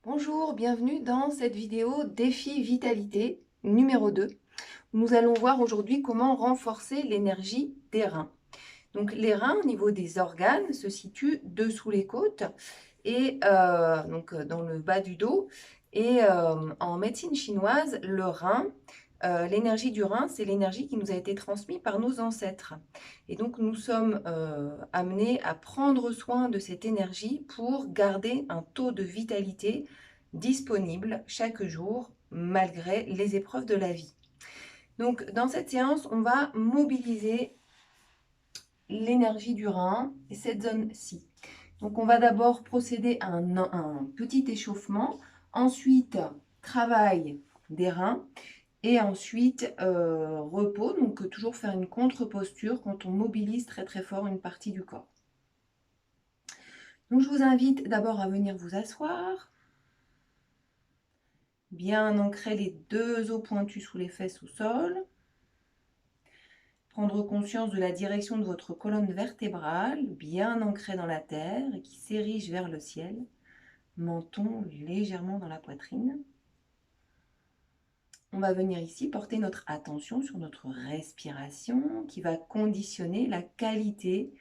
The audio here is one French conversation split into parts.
Bonjour, bienvenue dans cette vidéo défi vitalité numéro 2. Nous allons voir aujourd'hui comment renforcer l'énergie des reins. Donc les reins au niveau des organes se situent dessous les côtes et dans le bas du dos. Et en médecine chinoise, le rein, l'énergie du rein, c'est l'énergie qui nous a été transmise par nos ancêtres. Et donc nous sommes amenés à prendre soin de cette énergie pour garder un taux de vitalité disponible chaque jour malgré les épreuves de la vie. Donc dans cette séance, on va mobiliser l'énergie du rein et cette zone-ci. Donc on va d'abord procéder à un petit échauffement, ensuite travail des reins et ensuite repos, donc toujours faire une contre-posture quand on mobilise très très fort une partie du corps. Donc je vous invite d'abord à venir vous asseoir, bien ancrer les deux os pointus sous les fesses au sol. Prendre conscience de la direction de votre colonne vertébrale, bien ancrée dans la terre et qui s'érige vers le ciel. Menton légèrement dans la poitrine. On va venir ici porter notre attention sur notre respiration qui va conditionner la qualité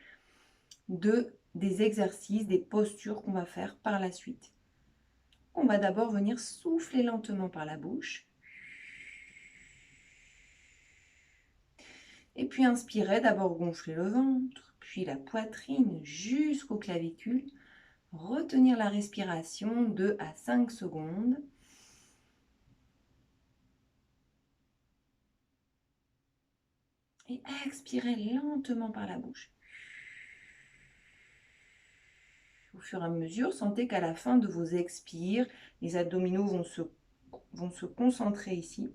des exercices, des postures qu'on va faire par la suite. On va d'abord venir souffler lentement par la bouche. Et puis inspirer, d'abord gonfler le ventre, puis la poitrine jusqu'aux clavicules. Retenir la respiration 2 à 5 secondes. Et expirer lentement par la bouche. Au fur et à mesure, sentez qu'à la fin de vos expires, les abdominaux vont se concentrer ici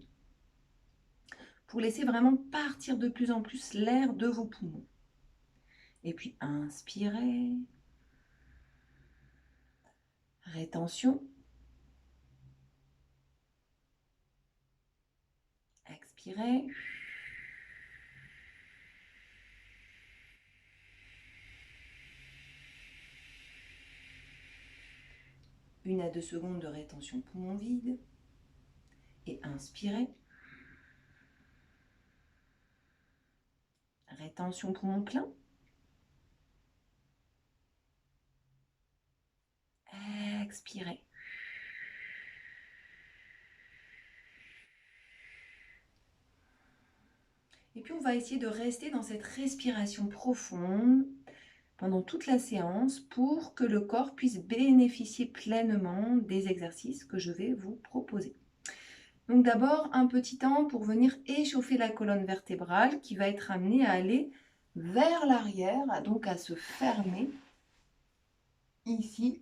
pour laisser vraiment partir de plus en plus l'air de vos poumons. Et puis inspirez. Rétention. Expirez. Une à 2 secondes de rétention poumon vide. Et inspirez. Rétention poumon plein. Expirez. Et puis on va essayer de rester dans cette respiration profonde pendant toute la séance pour que le corps puisse bénéficier pleinement des exercices que je vais vous proposer. Donc d'abord un petit temps pour venir échauffer la colonne vertébrale qui va être amenée à aller vers l'arrière, donc à se fermer ici,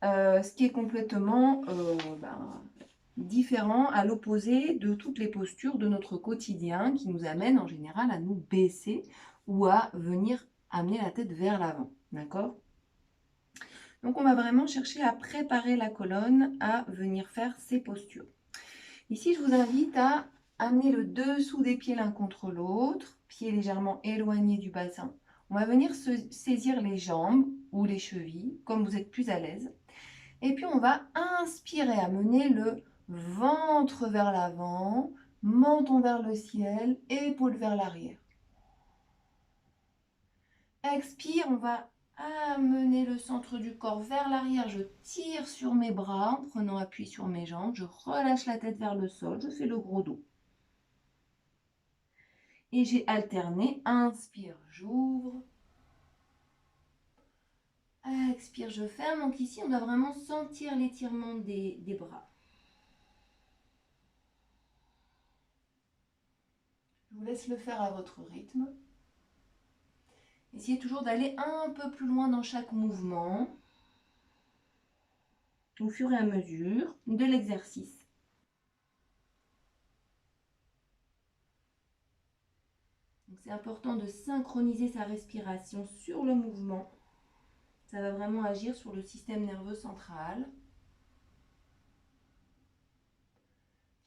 ce qui est complètement différent à l'opposé de toutes les postures de notre quotidien qui nous amènent en général à nous baisser ou à venir amener la tête vers l'avant. D'accord? Donc on va vraiment chercher à préparer la colonne à venir faire ces postures. Ici, je vous invite à amener le dessous des pieds l'un contre l'autre, pieds légèrement éloignés du bassin. On va venir saisir les jambes ou les chevilles, comme vous êtes plus à l'aise. Et puis on va inspirer, amener le ventre vers l'avant, menton vers le ciel, épaules vers l'arrière. Expire, on va amener le centre du corps vers l'arrière. Je tire sur mes bras en prenant appui sur mes jambes. Je relâche la tête vers le sol. Je fais le gros dos. Et j'ai alterné. Inspire, j'ouvre. Expire, je ferme. Donc ici, on doit vraiment sentir l'étirement des bras. Je vous laisse le faire à votre rythme. Essayez toujours d'aller un peu plus loin dans chaque mouvement au fur et à mesure de l'exercice. C'est important de synchroniser sa respiration sur le mouvement. Ça va vraiment agir sur le système nerveux central,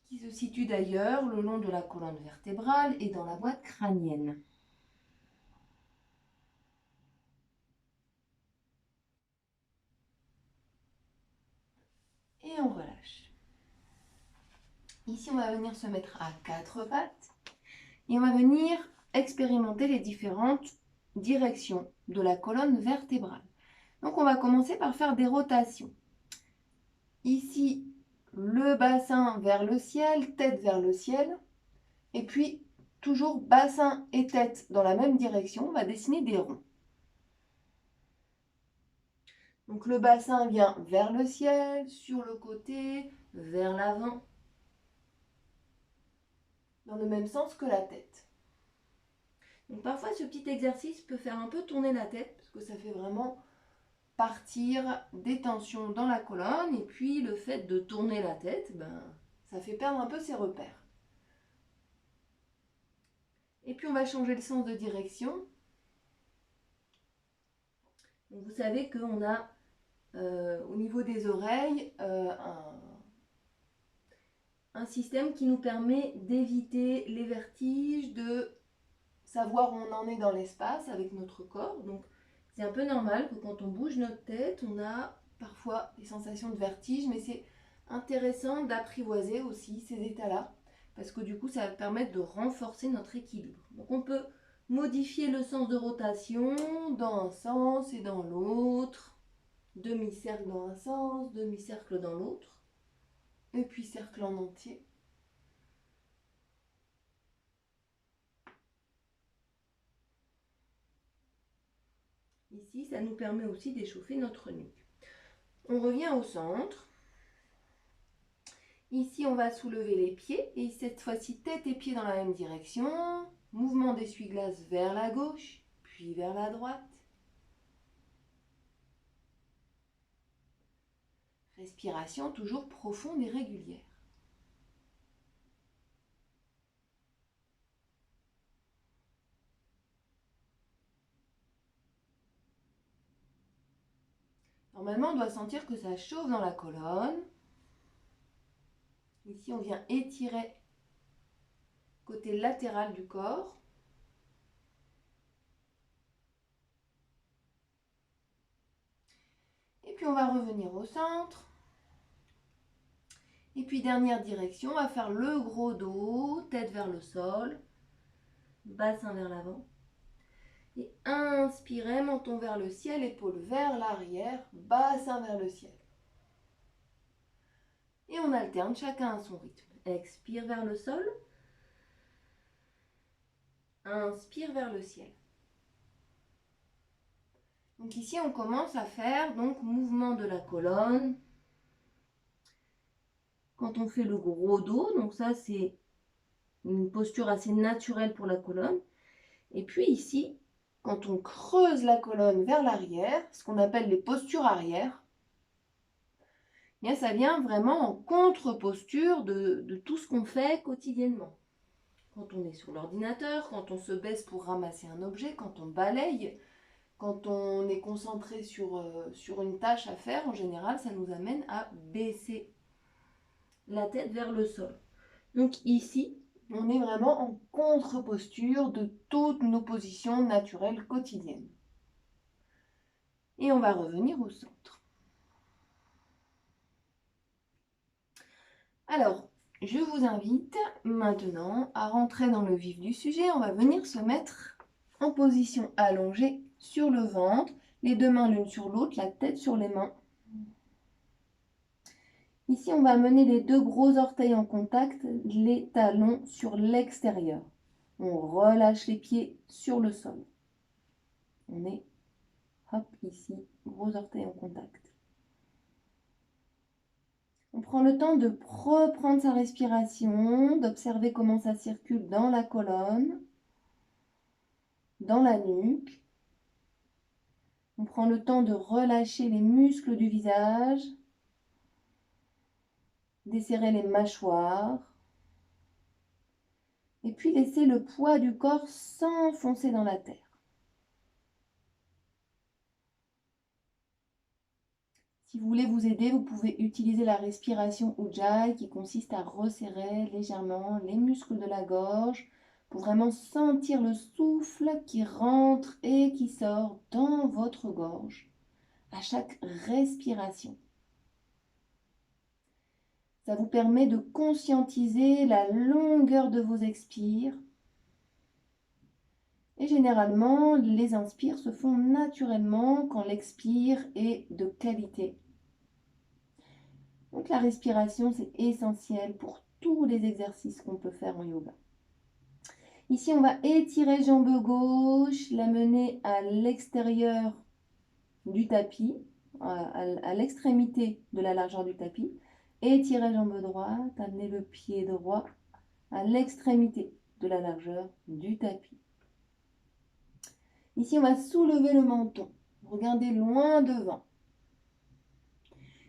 qui se situe d'ailleurs le long de la colonne vertébrale et dans la boîte crânienne. on relâche. Ici, on va venir se mettre à quatre pattes et on va venir expérimenter les différentes directions de la colonne vertébrale. Donc, on va commencer par faire des rotations. Ici, le bassin vers le ciel, tête vers le ciel. Et puis, toujours bassin et tête dans la même direction, on va dessiner des ronds. Donc, le bassin vient vers le ciel, sur le côté, vers l'avant, dans le même sens que la tête. Donc, parfois, ce petit exercice peut faire un peu tourner la tête, parce que ça fait vraiment partir des tensions dans la colonne. Et puis, le fait de tourner la tête, ça fait perdre un peu ses repères. Et puis, on va changer le sens de direction. Donc, vous savez qu'on a au niveau des oreilles un système qui nous permet d'éviter les vertiges, de savoir où on en est dans l'espace avec notre corps. Donc, c'est un peu normal que quand on bouge notre tête, on a parfois des sensations de vertige, mais c'est intéressant d'apprivoiser aussi ces états-là, parce que du coup, ça va permettre de renforcer notre équilibre. Donc, on peut modifier le sens de rotation dans un sens et dans l'autre, demi-cercle dans un sens, demi-cercle dans l'autre, et puis cercle en entier. Ici, ça nous permet aussi d'échauffer notre nuque. On revient au centre. Ici, on va soulever les pieds et cette fois-ci, tête et pieds dans la même direction. Mouvement d'essuie-glace vers la gauche, puis vers la droite. Respiration toujours profonde et régulière. Normalement, on doit sentir que ça chauffe dans la colonne. Ici, on vient étirer côté latéral du corps. Et puis, on va revenir au centre. Et puis, dernière direction, on va faire le gros dos, tête vers le sol, bassin vers l'avant. Et inspirez, menton vers le ciel, épaules vers l'arrière, bassin vers le ciel. Et on alterne, chacun à son rythme. Expire vers le sol. Inspire vers le ciel. Donc ici, on commence à faire donc mouvement de la colonne. Quand on fait le gros dos, donc ça c'est une posture assez naturelle pour la colonne. Et puis ici, quand on creuse la colonne vers l'arrière, ce qu'on appelle les postures arrière, bien, ça vient vraiment en contre-posture de tout ce qu'on fait quotidiennement. Quand on est sur l'ordinateur, quand on se baisse pour ramasser un objet, quand on balaye, quand on est concentré sur une tâche à faire, en général, ça nous amène à baisser la tête vers le sol. Donc ici, on est vraiment en contre-posture de toutes nos positions naturelles quotidiennes. Et on va revenir au centre. Alors, je vous invite maintenant à rentrer dans le vif du sujet. On va venir se mettre en position allongée sur le ventre, les deux mains l'une sur l'autre, la tête sur les mains. Ici, on va mener les deux gros orteils en contact, les talons sur l'extérieur. On relâche les pieds sur le sol. On est, hop, ici, gros orteils en contact. On prend le temps de reprendre sa respiration, d'observer comment ça circule dans la colonne, dans la nuque. On prend le temps de relâcher les muscles du visage, desserrer les mâchoires, et puis laisser le poids du corps s'enfoncer dans la terre. Si vous voulez vous aider, vous pouvez utiliser la respiration Ujjayi qui consiste à resserrer légèrement les muscles de la gorge pour vraiment sentir le souffle qui rentre et qui sort dans votre gorge à chaque respiration. Ça vous permet de conscientiser la longueur de vos expires. Et généralement, les inspires se font naturellement quand l'expire est de qualité. Donc la respiration, c'est essentiel pour tous les exercices qu'on peut faire en yoga. Ici, on va étirer jambe gauche, la mener à l'extérieur du tapis, à l'extrémité de la largeur du tapis. Étirer jambe droite, amener le pied droit à l'extrémité de la largeur du tapis. Ici, on va soulever le menton. Regardez loin devant.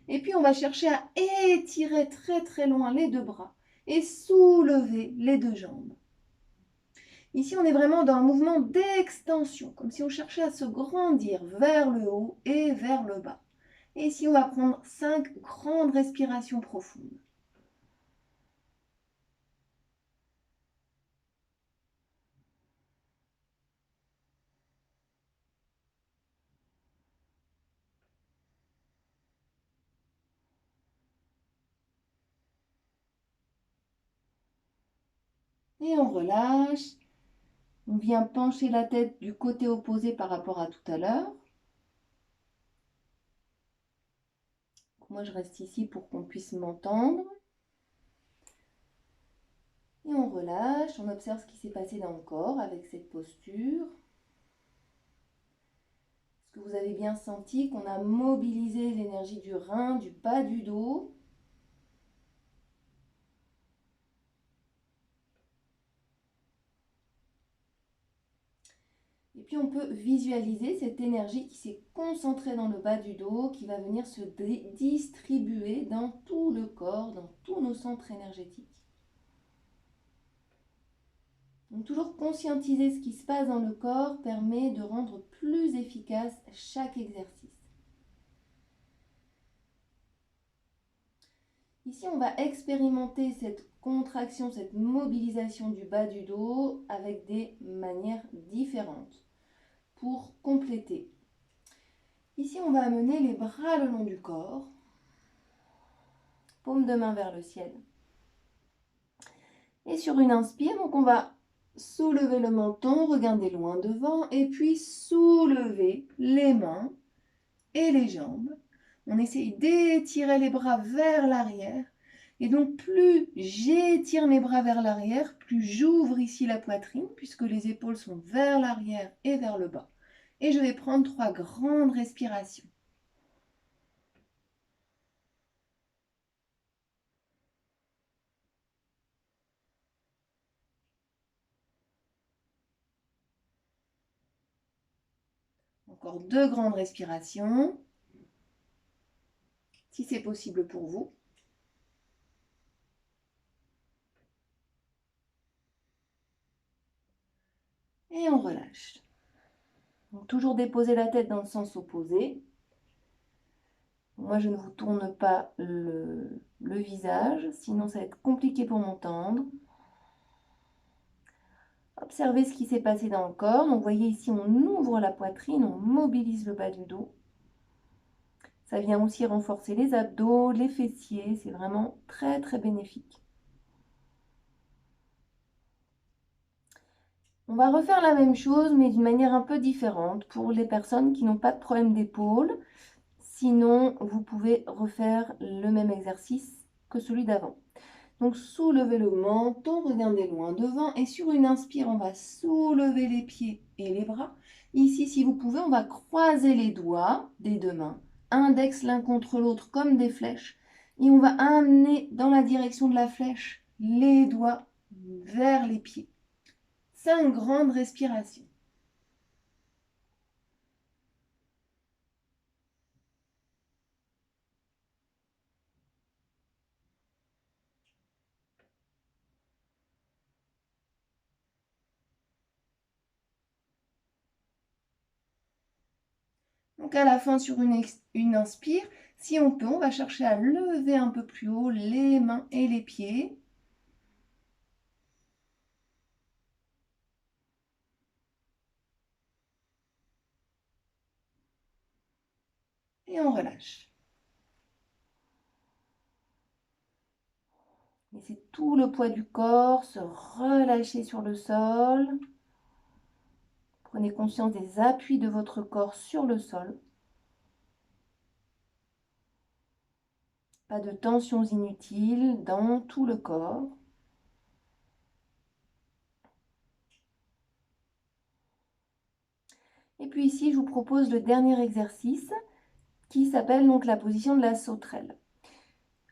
Et puis, on va chercher à étirer très très loin les deux bras et soulever les deux jambes. Ici, on est vraiment dans un mouvement d'extension, comme si on cherchait à se grandir vers le haut et vers le bas. Et ici, on va prendre 5 grandes respirations profondes. Et on relâche. On vient pencher la tête du côté opposé par rapport à tout à l'heure. Moi, je reste ici pour qu'on puisse m'entendre. Et on relâche, on observe ce qui s'est passé dans le corps avec cette posture. Est-ce que vous avez bien senti qu'on a mobilisé l'énergie du rein, du bas du dos? Et puis on peut visualiser cette énergie qui s'est concentrée dans le bas du dos, qui va venir se distribuer dans tout le corps, dans tous nos centres énergétiques. Donc toujours conscientiser ce qui se passe dans le corps permet de rendre plus efficace chaque exercice. Ici, on va expérimenter cette contraction, cette mobilisation du bas du dos avec des manières différentes pour compléter. Ici, on va amener les bras le long du corps, paume de main vers le ciel. Et sur une inspire, donc on va soulever le menton, regarder loin devant, et puis soulever les mains et les jambes. On essaye d'étirer les bras vers l'arrière. Et donc, plus j'étire mes bras vers l'arrière, plus j'ouvre ici la poitrine, puisque les épaules sont vers l'arrière et vers le bas. Et je vais prendre 3 grandes respirations. Encore 2 grandes respirations, si c'est possible pour vous. Et on relâche. Donc, toujours déposer la tête dans le sens opposé. Moi, je ne vous tourne pas le visage, sinon ça va être compliqué pour m'entendre. Observez ce qui s'est passé dans le corps. Donc, vous voyez ici, on ouvre la poitrine, on mobilise le bas du dos. Ça vient aussi renforcer les abdos, les fessiers. C'est vraiment très, très bénéfique. On va refaire la même chose, mais d'une manière un peu différente pour les personnes qui n'ont pas de problème d'épaule. Sinon, vous pouvez refaire le même exercice que celui d'avant. Donc, soulevez le menton, regardez loin devant. Et sur une inspire, on va soulever les pieds et les bras. Ici, si vous pouvez, on va croiser les doigts des deux mains. Index l'un contre l'autre comme des flèches. Et on va amener dans la direction de la flèche les doigts vers les pieds. 5 grandes respirations. Donc à la fin, sur une inspire, si on peut, on va chercher à lever un peu plus haut les mains et les pieds. Et on relâche. Laissez tout le poids du corps se relâcher sur le sol. Prenez conscience des appuis de votre corps sur le sol. Pas de tensions inutiles dans tout le corps. Et puis ici, je vous propose le dernier exercice qui s'appelle donc la position de la sauterelle.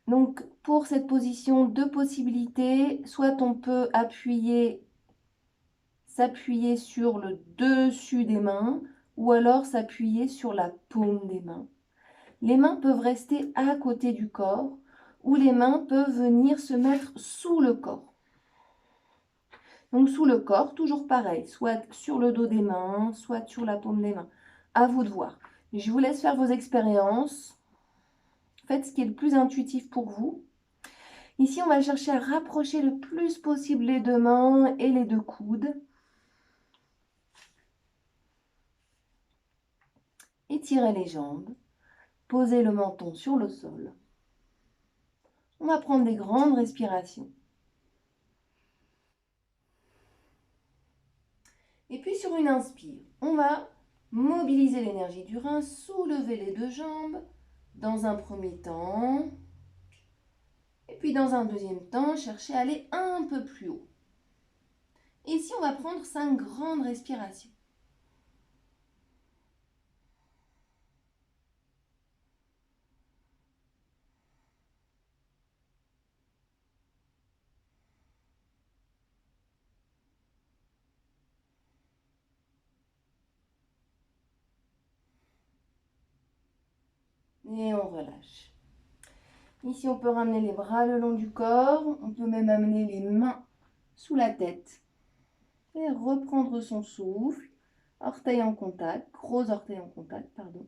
Donc pour cette position, deux possibilités. Soit on peut s'appuyer sur le dessus des mains ou alors s'appuyer sur la paume des mains. Les mains peuvent rester à côté du corps ou les mains peuvent venir se mettre sous le corps. Donc sous le corps, toujours pareil, soit sur le dos des mains, soit sur la paume des mains. À vous de voir. Je vous laisse faire vos expériences. Faites ce qui est le plus intuitif pour vous. Ici, on va chercher à rapprocher le plus possible les deux mains et les deux coudes. Étirez les jambes. Posez le menton sur le sol. On va prendre des grandes respirations. Et puis sur une inspire, on va mobiliser l'énergie du rein, soulever les deux jambes dans un premier temps. Et puis dans un deuxième temps, chercher à aller un peu plus haut. Et ici, on va prendre 5 grandes respirations. Et on relâche. Ici, on peut ramener les bras le long du corps. On peut même amener les mains sous la tête. Et reprendre son souffle. Orteils en contact, gros orteils en contact, pardon.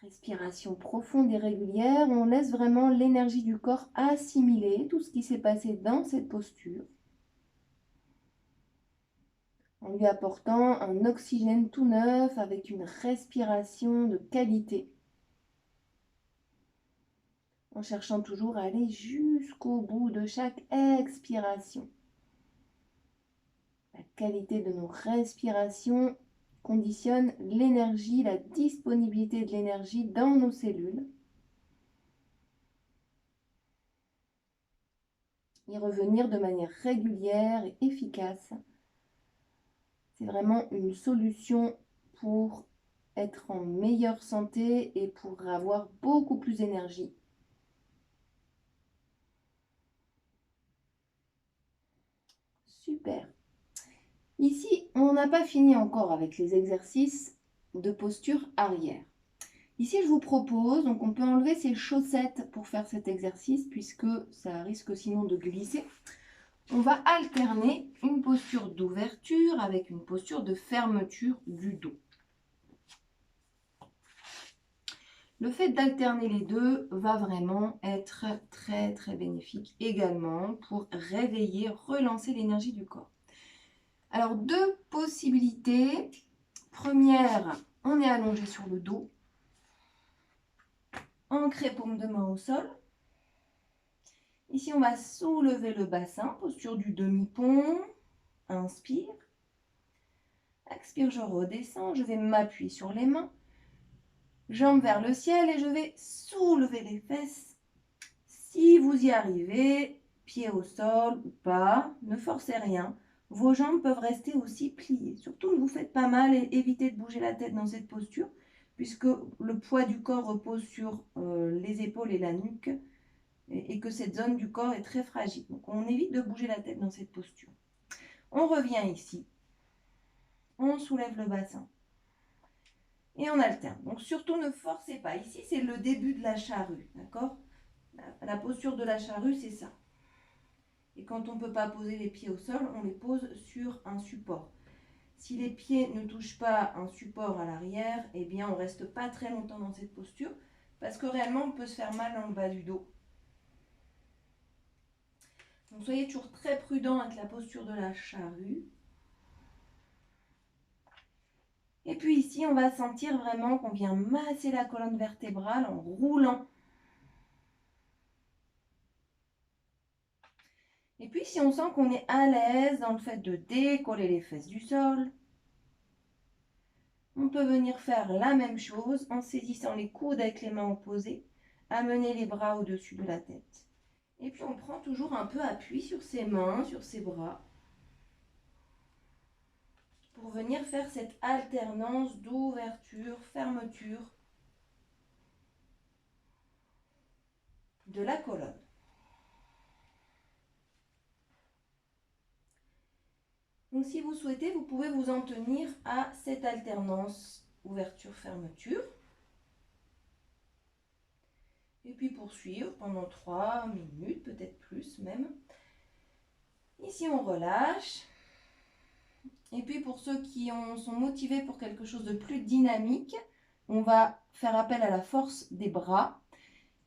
Respiration profonde et régulière. On laisse vraiment l'énergie du corps assimiler tout ce qui s'est passé dans cette posture. En lui apportant un oxygène tout neuf avec une respiration de qualité. En cherchant toujours à aller jusqu'au bout de chaque expiration. La qualité de nos respirations conditionne l'énergie, la disponibilité de l'énergie dans nos cellules. Y revenir de manière régulière et efficace. C'est vraiment une solution pour être en meilleure santé et pour avoir beaucoup plus d'énergie. Super. Ici, on n'a pas fini encore avec les exercices de posture arrière. Ici, je vous propose, donc on peut enlever ses chaussettes pour faire cet exercice puisque ça risque sinon de glisser. On va alterner une posture d'ouverture avec une posture de fermeture du dos. Le fait d'alterner les deux va vraiment être très très bénéfique également pour réveiller, relancer l'énergie du corps. Alors, deux possibilités. Première, on est allongé sur le dos. Ancré paume de main au sol. Ici, on va soulever le bassin, posture du demi-pont. Inspire. Expire, je redescends. Je vais m'appuyer sur les mains. Jambes vers le ciel et je vais soulever les fesses. Si vous y arrivez, pied au sol ou pas, ne forcez rien. Vos jambes peuvent rester aussi pliées. Surtout, ne vous faites pas mal et évitez de bouger la tête dans cette posture puisque le poids du corps repose sur les épaules et la nuque et que cette zone du corps est très fragile. Donc, on évite de bouger la tête dans cette posture. On revient ici. On soulève le bassin. Et on alterne. Donc, surtout, ne forcez pas. Ici, c'est le début de la charrue. D'accord ? La posture de la charrue, c'est ça. Et quand on ne peut pas poser les pieds au sol, on les pose sur un support. Si les pieds ne touchent pas un support à l'arrière, eh bien, on ne reste pas très longtemps dans cette posture parce que réellement, on peut se faire mal dans le bas du dos. Donc, soyez toujours très prudent avec la posture de la charrue. Et puis ici, on va sentir vraiment qu'on vient masser la colonne vertébrale en roulant. Et puis si on sent qu'on est à l'aise dans le fait de décoller les fesses du sol, on peut venir faire la même chose en saisissant les coudes avec les mains opposées, amener les bras au-dessus de la tête. Et puis on prend toujours un peu appui sur ses mains, sur ses bras, pour venir faire cette alternance d'ouverture, fermeture de la colonne. Donc si vous souhaitez, vous pouvez vous en tenir à cette alternance ouverture-fermeture. Et puis poursuivre pendant 3 minutes, peut-être plus même. Ici on relâche. Et puis pour ceux qui sont motivés pour quelque chose de plus dynamique, on va faire appel à la force des bras.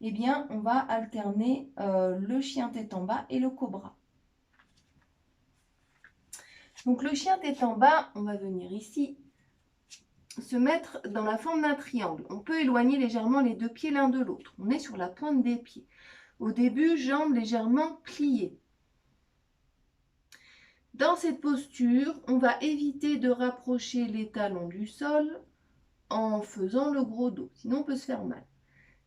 Eh bien, on va alterner le chien tête en bas et le cobra. Donc le chien tête en bas, on va venir ici se mettre dans la forme d'un triangle. On peut éloigner légèrement les deux pieds l'un de l'autre. On est sur la pointe des pieds. Au début, jambes légèrement pliées. Dans cette posture, on va éviter de rapprocher les talons du sol en faisant le gros dos, sinon on peut se faire mal.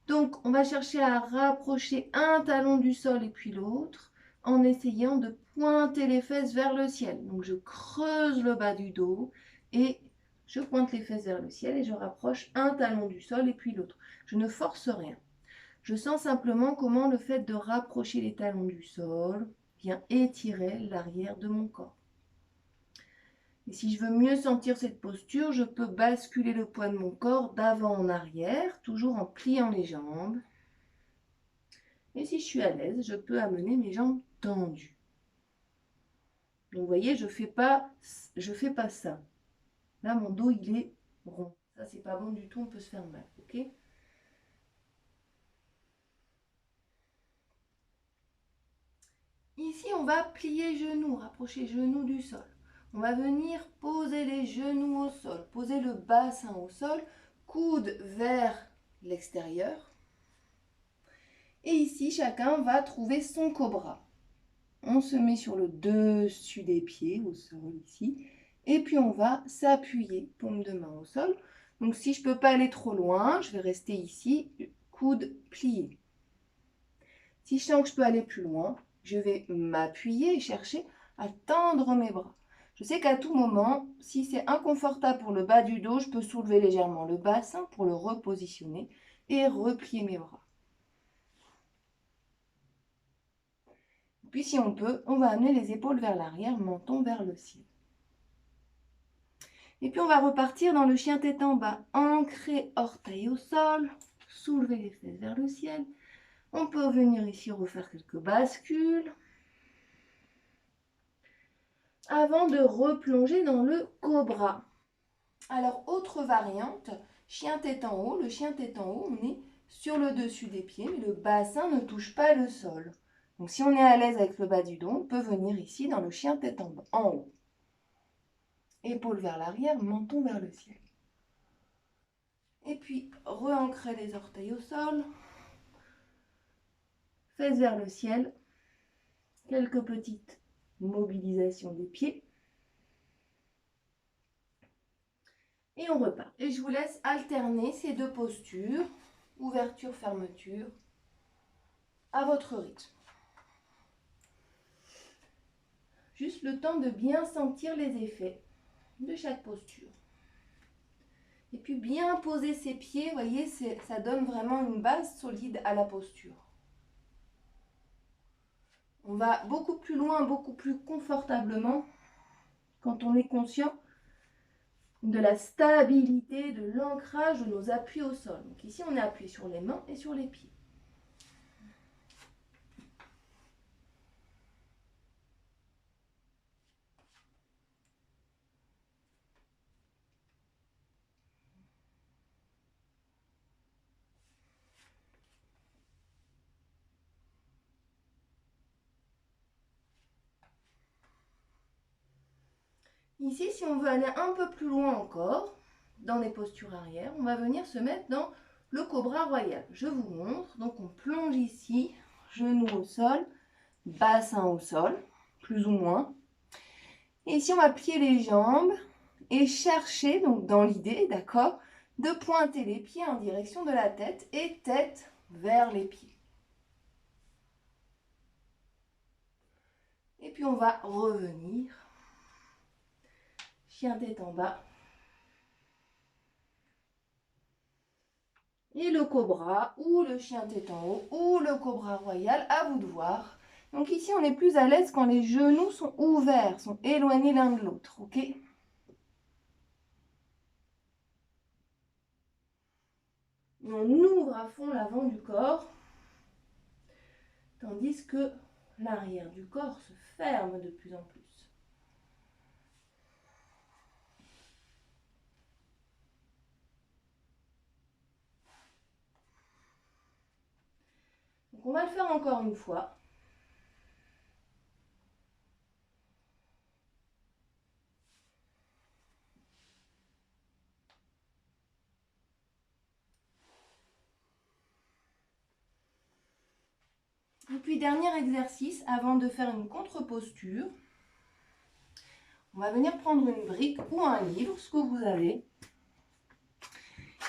Donc, on va chercher à rapprocher un talon du sol et puis l'autre en essayant de pointer les fesses vers le ciel. Donc, je creuse le bas du dos et je pointe les fesses vers le ciel et je rapproche un talon du sol et puis l'autre. Je ne force rien. Je sens simplement comment le fait de rapprocher les talons du sol vient étirer l'arrière de mon corps. Et si je veux mieux sentir cette posture, je peux basculer le poids de mon corps d'avant en arrière, toujours en pliant les jambes. Et si je suis à l'aise, je peux amener mes jambes tendues. Donc vous voyez, je fais pas ça. Là, mon dos, il est rond. Ça, c'est pas bon du tout, on peut se faire mal. Ok ? Ici, on va plier genoux, rapprocher genoux du sol. On va venir poser les genoux au sol, poser le bassin au sol, coude vers l'extérieur. Et ici, chacun va trouver son cobra. On se met sur le dessus des pieds, au sol ici. Et puis, on va s'appuyer, paume de main au sol. Donc, si je ne peux pas aller trop loin, je vais rester ici, coude plié. Si je sens que je peux aller plus loin, je vais m'appuyer et chercher à tendre mes bras. Je sais qu'à tout moment, si c'est inconfortable pour le bas du dos, je peux soulever légèrement le bassin pour le repositionner et replier mes bras. Puis si on peut, on va amener les épaules vers l'arrière, menton vers le ciel. Et puis on va repartir dans le chien tête en bas. Ancrer orteil au sol, soulever les fesses vers le ciel. On peut venir ici refaire quelques bascules. Avant de replonger dans le cobra. Alors, autre variante, chien tête en haut. Le chien tête en haut, on est sur le dessus des pieds, mais le bassin ne touche pas le sol. Donc, si on est à l'aise avec le bas du dos, on peut venir ici dans le chien tête en haut. Épaules vers l'arrière, menton vers le ciel. Et puis, re-ancrer les orteils au sol. Fesses vers le ciel. Quelques petites mobilisations des pieds. Et on repart. Et je vous laisse alterner ces deux postures, ouverture, fermeture, à votre rythme. Juste le temps de bien sentir les effets de chaque posture. Et puis bien poser ses pieds, vous voyez, ça donne vraiment une base solide à la posture. On va beaucoup plus loin, beaucoup plus confortablement quand on est conscient de la stabilité, de l'ancrage de nos appuis au sol. Donc ici, on est appuyé sur les mains et sur les pieds. Ici, si on veut aller un peu plus loin encore, dans des postures arrière. On va venir se mettre dans le cobra royal. Je vous montre. Donc on plonge ici, genoux au sol, bassin au sol, plus ou moins. Et ici on va plier les jambes et chercher, donc dans l'idée, d'accord, de pointer les pieds en direction de la tête et tête vers les pieds. Et puis on va revenir. Chien tête en bas. Et le cobra ou le chien tête en haut ou le cobra royal, à vous de voir. Donc ici on est plus à l'aise quand les genoux sont ouverts, sont éloignés l'un de l'autre, ok? On ouvre à fond l'avant du corps, tandis que l'arrière du corps se ferme de plus en plus. Donc on va le faire encore une fois. Et puis dernier exercice, avant de faire une contre-posture, on va venir prendre une brique ou un livre, ce que vous avez.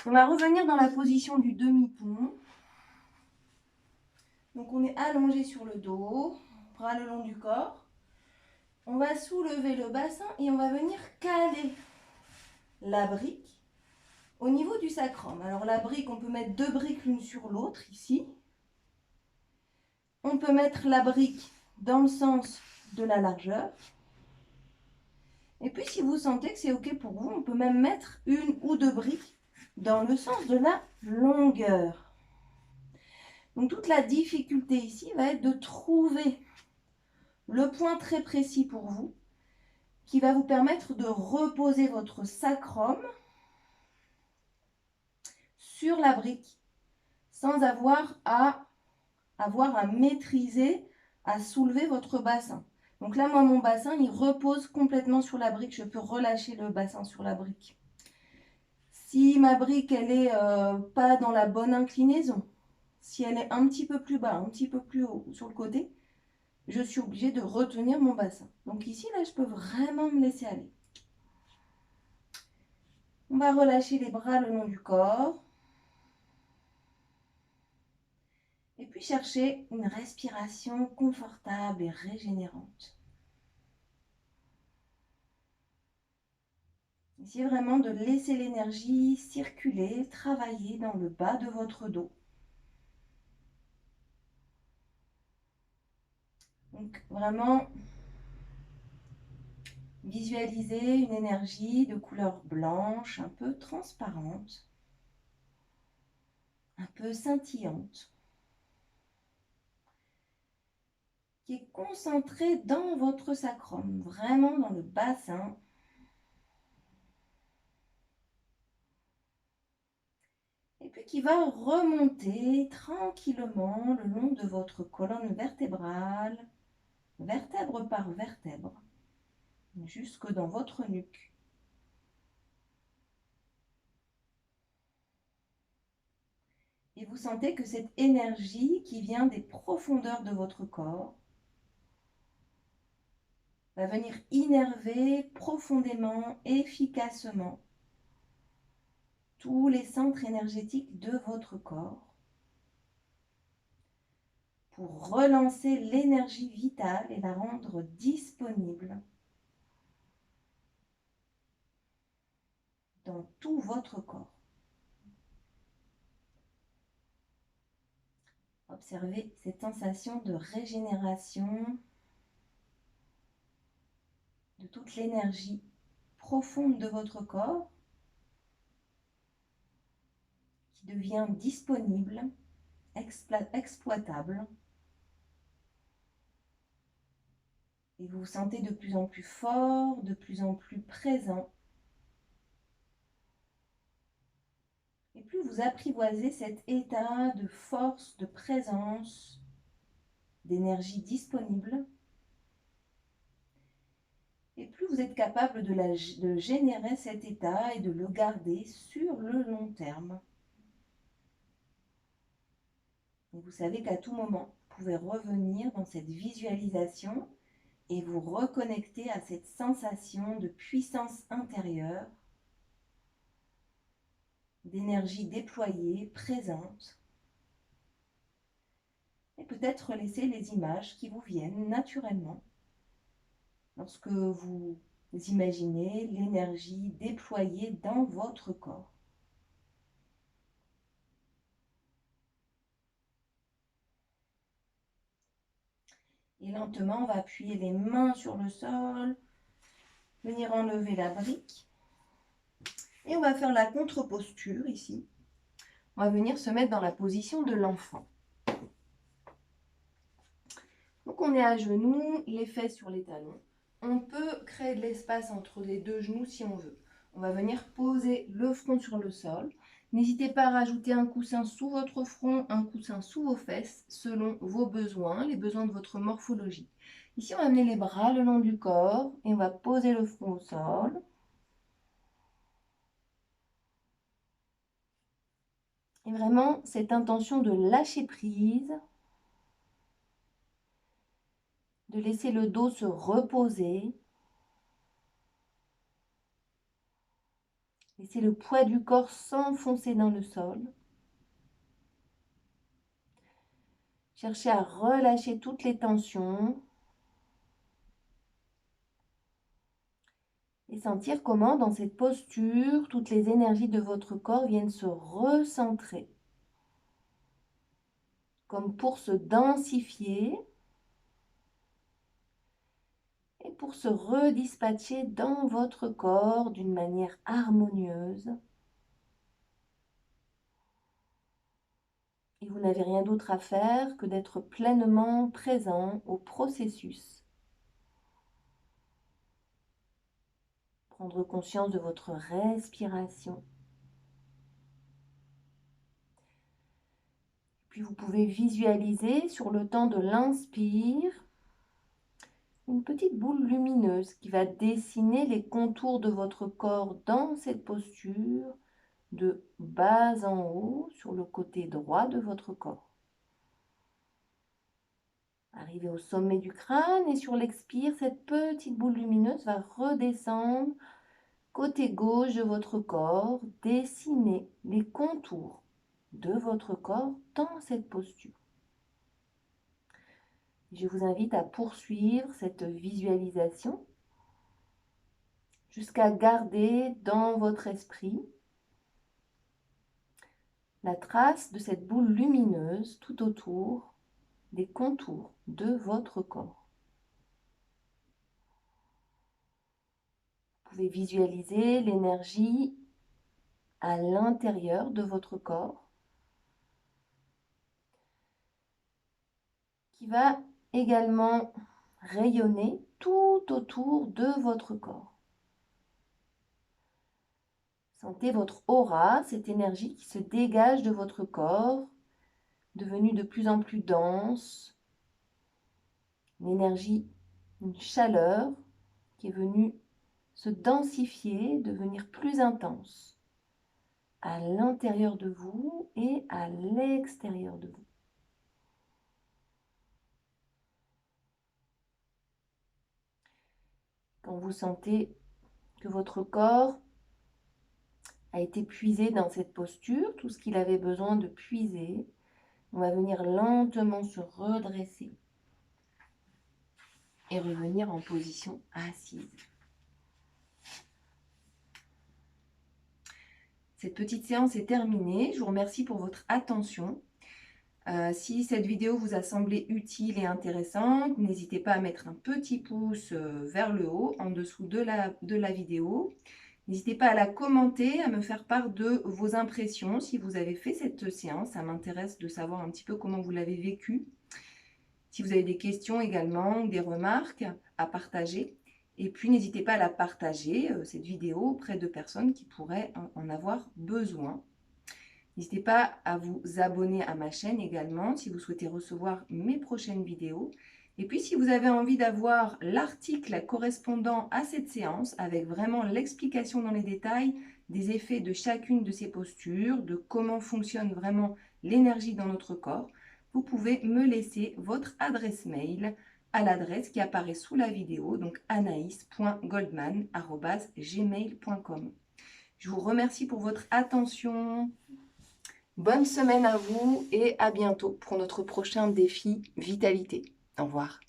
On va revenir dans la position du demi-pont. Donc on est allongé sur le dos, bras le long du corps. On va soulever le bassin et on va venir caler la brique au niveau du sacrum. Alors la brique, on peut mettre 2 briques l'une sur l'autre ici. On peut mettre la brique dans le sens de la largeur. Et puis si vous sentez que c'est OK pour vous, on peut même mettre 1 ou 2 briques dans le sens de la longueur. Donc toute la difficulté ici va être de trouver le point très précis pour vous qui va vous permettre de reposer votre sacrum sur la brique sans avoir à maîtriser, à soulever votre bassin. Donc là, moi, mon bassin, il repose complètement sur la brique. Je peux relâcher le bassin sur la brique. Si ma brique, elle est pas dans la bonne inclinaison, si elle est un petit peu plus bas, un petit peu plus haut sur le côté, je suis obligée de retenir mon bassin. Donc ici, là, je peux vraiment me laisser aller. On va relâcher les bras le long du corps. Et puis chercher une respiration confortable et régénérante. Essayez vraiment de laisser l'énergie circuler, travailler dans le bas de votre dos. Donc vraiment, visualisez une énergie de couleur blanche, un peu transparente, un peu scintillante, qui est concentrée dans votre sacrum, vraiment dans le bassin. Et puis qui va remonter tranquillement le long de votre colonne vertébrale, vertèbre par vertèbre, jusque dans votre nuque. Et vous sentez que cette énergie qui vient des profondeurs de votre corps va venir innerver profondément, efficacement tous les centres énergétiques de votre corps pour relancer l'énergie vitale et la rendre disponible dans tout votre corps. Observez cette sensation de régénération de toute l'énergie profonde de votre corps qui devient disponible, exploitable. Et vous vous sentez de plus en plus fort, de plus en plus présent. Et plus vous apprivoisez cet état de force, de présence, d'énergie disponible, et plus vous êtes capable de générer cet état et de le garder sur le long terme. Et vous savez qu'à tout moment, vous pouvez revenir dans cette visualisation et vous reconnecter à cette sensation de puissance intérieure, d'énergie déployée, présente. Et peut-être laisser les images qui vous viennent naturellement lorsque vous imaginez l'énergie déployée dans votre corps. Et lentement, on va appuyer les mains sur le sol, venir enlever la brique. Et on va faire la contre-posture ici. On va venir se mettre dans la position de l'enfant. Donc on est à genoux, les fesses sur les talons. On peut créer de l'espace entre les deux genoux si on veut. On va venir poser le front sur le sol. N'hésitez pas à rajouter un coussin sous votre front, un coussin sous vos fesses, selon vos besoins, les besoins de votre morphologie. Ici, on va amener les bras le long du corps et on va poser le front au sol. Et vraiment, cette intention de lâcher prise, de laisser le dos se reposer, laisser le poids du corps s'enfoncer dans le sol. Cherchez à relâcher toutes les tensions et sentir comment, dans cette posture, toutes les énergies de votre corps viennent se recentrer, comme pour se densifier et pour se redispatcher dans votre corps d'une manière harmonieuse. Et vous n'avez rien d'autre à faire que d'être pleinement présent au processus. Prendre conscience de votre respiration. Puis vous pouvez visualiser sur le temps de l'inspire une petite boule lumineuse qui va dessiner les contours de votre corps dans cette posture de bas en haut sur le côté droit de votre corps. Arrivez au sommet du crâne et sur l'expire, cette petite boule lumineuse va redescendre côté gauche de votre corps, dessiner les contours de votre corps dans cette posture. Je vous invite à poursuivre cette visualisation jusqu'à garder dans votre esprit la trace de cette boule lumineuse tout autour des contours de votre corps. Vous pouvez visualiser l'énergie à l'intérieur de votre corps qui va également rayonner tout autour de votre corps. Sentez votre aura, cette énergie qui se dégage de votre corps, devenue de plus en plus dense, une énergie, une chaleur qui est venue se densifier, devenir plus intense à l'intérieur de vous et à l'extérieur de vous. Quand vous sentez que votre corps a été puisé dans cette posture, tout ce qu'il avait besoin de puiser, on va venir lentement se redresser et revenir en position assise. Cette petite séance est terminée. Je vous remercie pour votre attention. Si cette vidéo vous a semblé utile et intéressante, n'hésitez pas à mettre un petit pouce vers le haut en dessous de la vidéo. N'hésitez pas à la commenter, à me faire part de vos impressions si vous avez fait cette séance. Ça m'intéresse de savoir un petit peu comment vous l'avez vécu. Si vous avez des questions également ou des remarques à partager. Et puis n'hésitez pas à la partager, cette vidéo, auprès de personnes qui pourraient en avoir besoin. N'hésitez pas à vous abonner à ma chaîne également si vous souhaitez recevoir mes prochaines vidéos. Et puis, si vous avez envie d'avoir l'article correspondant à cette séance, avec vraiment l'explication dans les détails des effets de chacune de ces postures, de comment fonctionne vraiment l'énergie dans notre corps, vous pouvez me laisser votre adresse mail à l'adresse qui apparaît sous la vidéo, donc anaïs.goldman@gmail.com. Je vous remercie pour votre attention. Bonne semaine à vous et à bientôt pour notre prochain défi vitalité. Au revoir.